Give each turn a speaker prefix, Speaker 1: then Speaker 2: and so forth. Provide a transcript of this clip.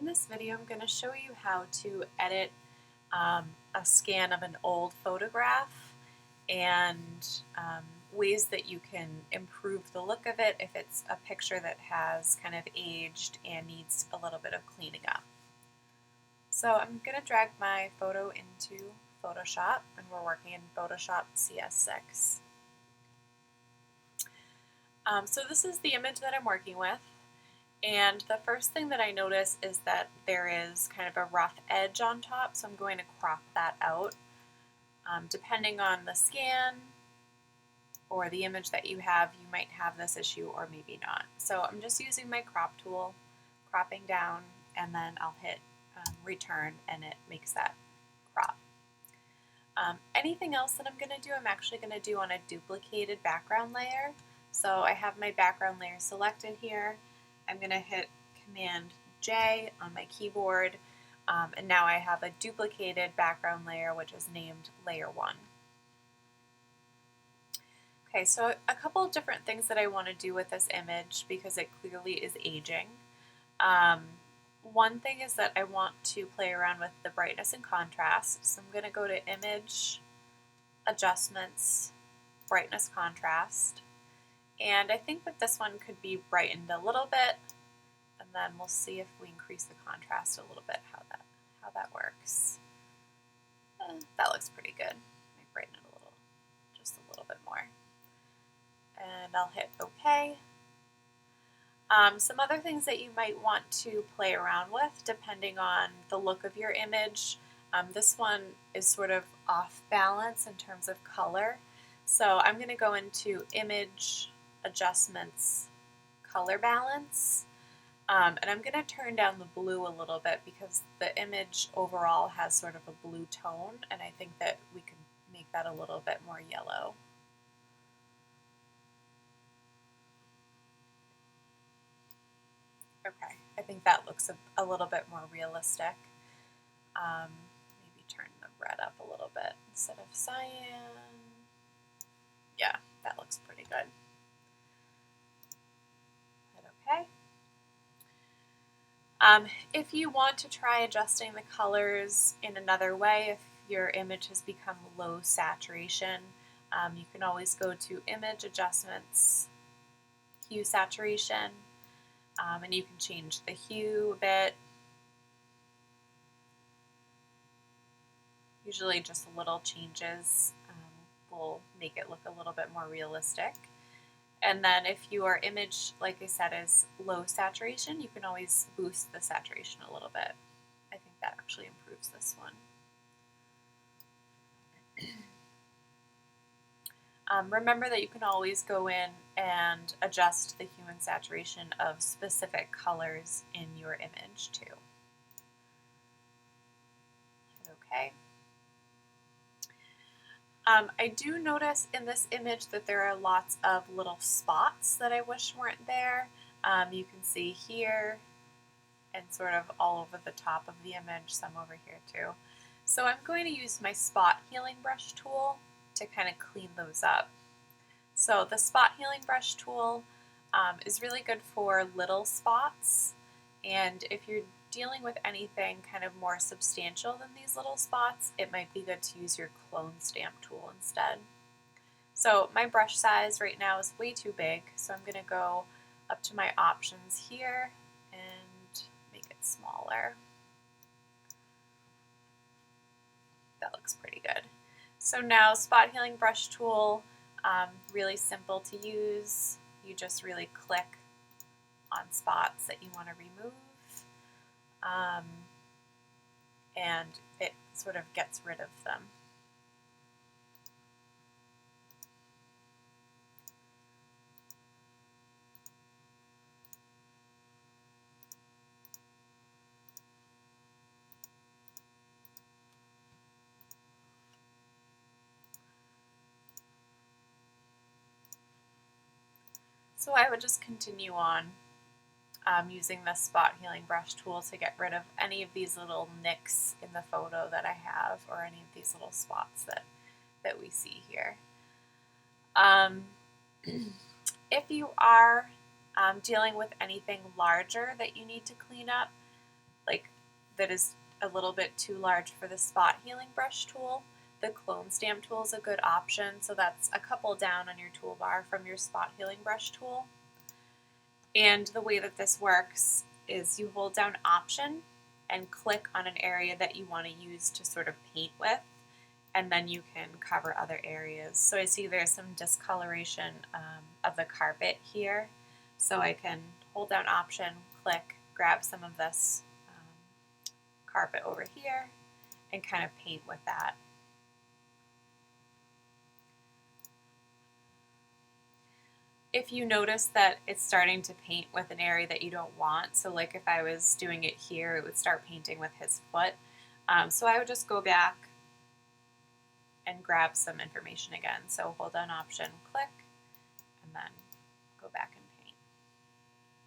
Speaker 1: In this video, I'm going to show you how to edit a scan of an old photograph and ways that you can improve the look of it if it's a picture that has kind of aged and needs a little bit of cleaning up. So I'm going to drag my photo into Photoshop, and we're working in Photoshop CS6. So this is the image that I'm working with. And the first thing that I notice is that there is kind of a rough edge on top, so I'm going to crop that out. Depending on the scan or the image that you have, you might have this issue or maybe not. So I'm just using my crop tool, cropping down, and then I'll hit return and it makes that crop. Anything else that I'm going to do, I'm actually going to do on a duplicated background layer. So I have my background layer selected here. I'm going to hit Command J on my keyboard, and now I have a duplicated background layer which is named Layer 1. Okay, so a couple of different things that I want to do with this image because it clearly is aging. One thing is that I want to play around with the brightness and contrast, so I'm going to go to Image, Adjustments, Brightness, Contrast. And I think that this one could be brightened a little bit, and then we'll see if we increase the contrast a little bit, how that works. That looks pretty good. Let me brighten it a little, just a little bit more. And I'll hit OK. Some other things that you might want to play around with, depending on the look of your image. This one is sort of off balance in terms of color. So I'm going to go into Image, Adjustments, Color Balance, and I'm going to turn down the blue a little bit because the image overall has sort of a blue tone, and I think that we can make that a little bit more yellow. Okay, I think that looks a little bit more realistic. Maybe turn the red up a little bit instead of cyan. Yeah, that looks pretty good. Hit OK. If you want to try adjusting the colors in another way, if your image has become low saturation, you can always go to Image, Adjustments, Hue Saturation, and you can change the hue a bit. Usually just little changes will make it look a little bit more realistic. And then if your image, like I said, is low saturation, you can always boost the saturation a little bit. I think that actually improves this one. Remember that you can always go in and adjust the hue and saturation of specific colors in your image too. Hit OK. I do notice in this image that there are lots of little spots that I wish weren't there. You can see here and sort of all over the top of the image, some over here too. So I'm going to use my spot healing brush tool to kind of clean those up. So the spot healing brush tool is really good for little spots, and if you're dealing with anything kind of more substantial than these little spots, it might be good to use your clone stamp tool instead. So my brush size right now is way too big, so I'm going to go up to my options here and make it smaller. That looks pretty good. So now spot healing brush tool, really simple to use. You just really click on spots that you want to remove. And it sort of gets rid of them. So I would just continue on using the spot healing brush tool to get rid of any of these little nicks in the photo that I have, or any of these little spots that we see here. If you are dealing with anything larger that you need to clean up, like that is a little bit too large for the spot healing brush tool, the clone stamp tool is a good option. So that's a couple down on your toolbar from your spot healing brush tool. And the way that this works is you hold down Option and click on an area that you want to use to sort of paint with, and then you can cover other areas. So I see there's some discoloration of the carpet here, so I can hold down Option, click, grab some of this carpet over here, and kind of paint with that. If you notice that it's starting to paint with an area that you don't want, so like if I was doing it here, it would start painting with his foot. So I would just go back and grab some information again. So hold down Option, click, and then